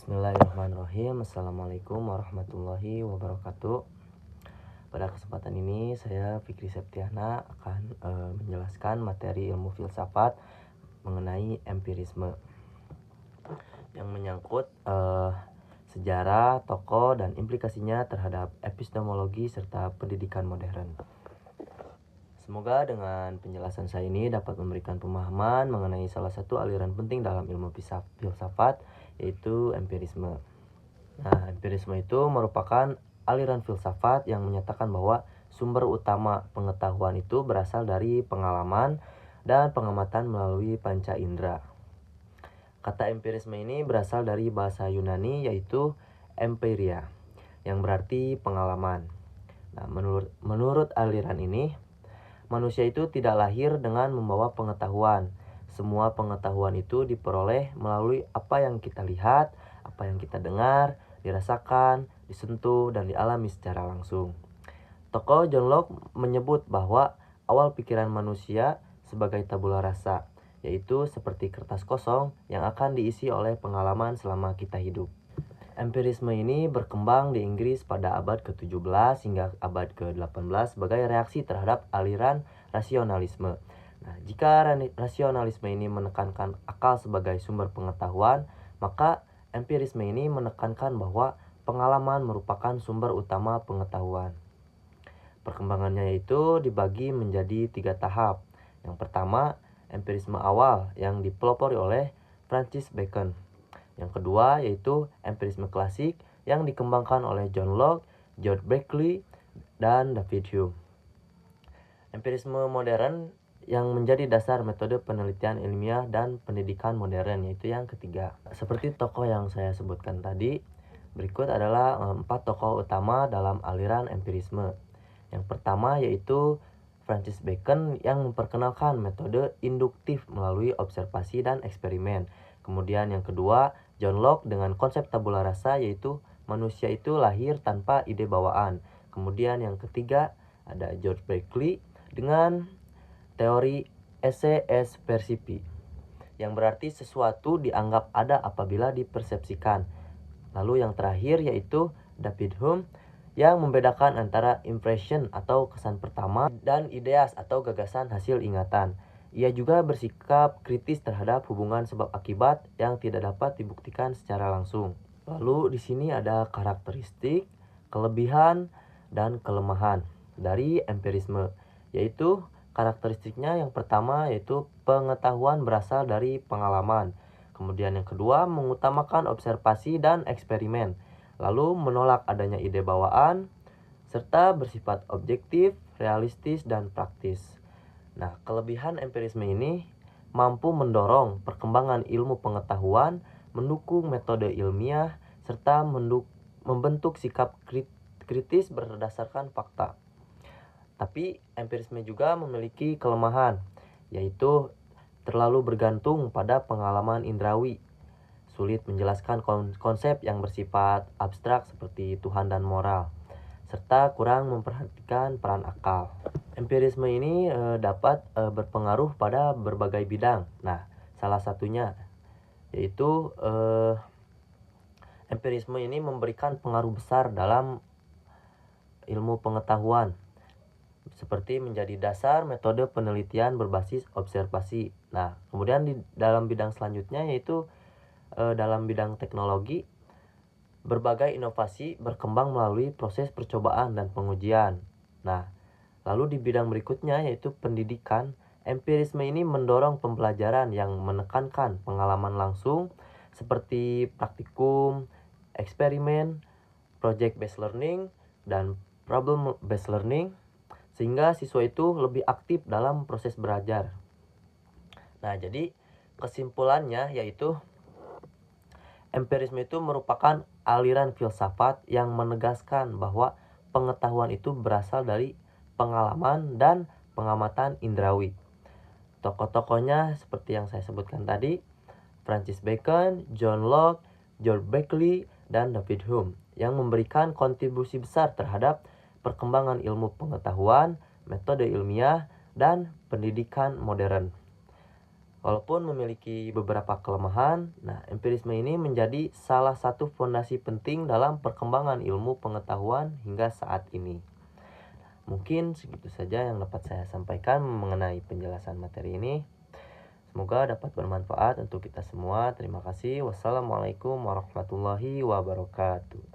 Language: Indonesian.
Bismillahirrahmanirrahim. Assalamualaikum warahmatullahi wabarakatuh. Pada kesempatan ini saya Fikri Septiana akan menjelaskan materi ilmu filsafat mengenai empirisme yang menyangkut sejarah, tokoh, dan implikasinya terhadap epistemologi serta pendidikan modern. Semoga dengan penjelasan saya ini dapat memberikan pemahaman mengenai salah satu aliran penting dalam ilmu filsafat, yaitu empirisme. Nah, empirisme itu merupakan aliran filsafat yang menyatakan bahwa sumber utama pengetahuan itu berasal dari pengalaman dan pengamatan melalui panca indera. Kata empirisme ini berasal dari bahasa Yunani yaitu empiria, yang berarti pengalaman. Nah, menurut aliran ini, manusia itu tidak lahir dengan membawa pengetahuan. Semua pengetahuan itu diperoleh melalui apa yang kita lihat, apa yang kita dengar, dirasakan, disentuh, dan dialami secara langsung. Tokoh John Locke menyebut bahwa awal pikiran manusia sebagai tabula rasa, yaitu seperti kertas kosong yang akan diisi oleh pengalaman selama kita hidup. Empirisme ini berkembang di Inggris pada abad ke-17 hingga abad ke-18 sebagai reaksi terhadap aliran rasionalisme. Nah, jika rasionalisme ini menekankan akal sebagai sumber pengetahuan, maka empirisme ini menekankan bahwa pengalaman merupakan sumber utama pengetahuan. Perkembangannya itu dibagi menjadi 3 tahap. Yang pertama, empirisme awal yang dipelopori oleh Francis Bacon. Yang kedua yaitu empirisme klasik yang dikembangkan oleh John Locke, George Berkeley, dan David Hume. Empirisme modern yang menjadi dasar metode penelitian ilmiah dan pendidikan modern, yaitu yang ketiga. Seperti tokoh yang saya sebutkan tadi, berikut adalah 4 tokoh utama dalam aliran empirisme. Yang pertama yaitu Francis Bacon yang memperkenalkan metode induktif melalui observasi dan eksperimen. Kemudian yang kedua, John Locke dengan konsep tabula rasa, yaitu manusia itu lahir tanpa ide bawaan. Kemudian yang ketiga ada George Berkeley dengan teori esse es percipi, yang berarti sesuatu dianggap ada apabila dipersepsikan. Lalu yang terakhir yaitu David Hume yang membedakan antara impression atau kesan pertama dan ideas atau gagasan hasil ingatan. Ia juga bersikap kritis terhadap hubungan sebab akibat yang tidak dapat dibuktikan secara langsung. Lalu di sini ada karakteristik, kelebihan, dan kelemahan dari empirisme, yaitu karakteristiknya yang pertama yaitu pengetahuan berasal dari pengalaman. Kemudian yang kedua mengutamakan observasi dan eksperimen. Lalu menolak adanya ide bawaan serta bersifat objektif, realistis, dan praktis. Nah, kelebihan empirisme ini mampu mendorong perkembangan ilmu pengetahuan, mendukung metode ilmiah, serta membentuk sikap kritis berdasarkan fakta. Tapi empirisme juga memiliki kelemahan, yaitu terlalu bergantung pada pengalaman indrawi, sulit menjelaskan konsep yang bersifat abstrak seperti Tuhan dan moral, serta kurang memperhatikan peran akal. Empirisme ini dapat berpengaruh pada berbagai bidang. Nah, salah satunya yaitu empirisme ini memberikan pengaruh besar dalam ilmu pengetahuan, seperti menjadi dasar metode penelitian berbasis observasi. Nah, kemudian di dalam bidang selanjutnya yaitu dalam bidang teknologi, berbagai inovasi berkembang melalui proses percobaan dan pengujian. Nah, lalu di bidang berikutnya yaitu pendidikan, empirisme ini mendorong pembelajaran yang menekankan pengalaman langsung seperti praktikum, eksperimen, project based learning, dan problem based learning, sehingga siswa itu lebih aktif dalam proses belajar. Nah, jadi kesimpulannya yaitu empirisme itu merupakan aliran filsafat yang menegaskan bahwa pengetahuan itu berasal dari pengalaman dan pengamatan indrawi. Tokoh-tokohnya seperti yang saya sebutkan tadi, Francis Bacon, John Locke, George Berkeley, dan David Hume, yang memberikan kontribusi besar terhadap perkembangan ilmu pengetahuan, metode ilmiah, dan pendidikan modern. Walaupun memiliki beberapa kelemahan, empirisme ini menjadi salah satu fondasi penting dalam perkembangan ilmu pengetahuan hingga saat ini. Mungkin segitu saja yang dapat saya sampaikan mengenai penjelasan materi ini. Semoga dapat bermanfaat untuk kita semua. Terima kasih. Wassalamualaikum warahmatullahi wabarakatuh.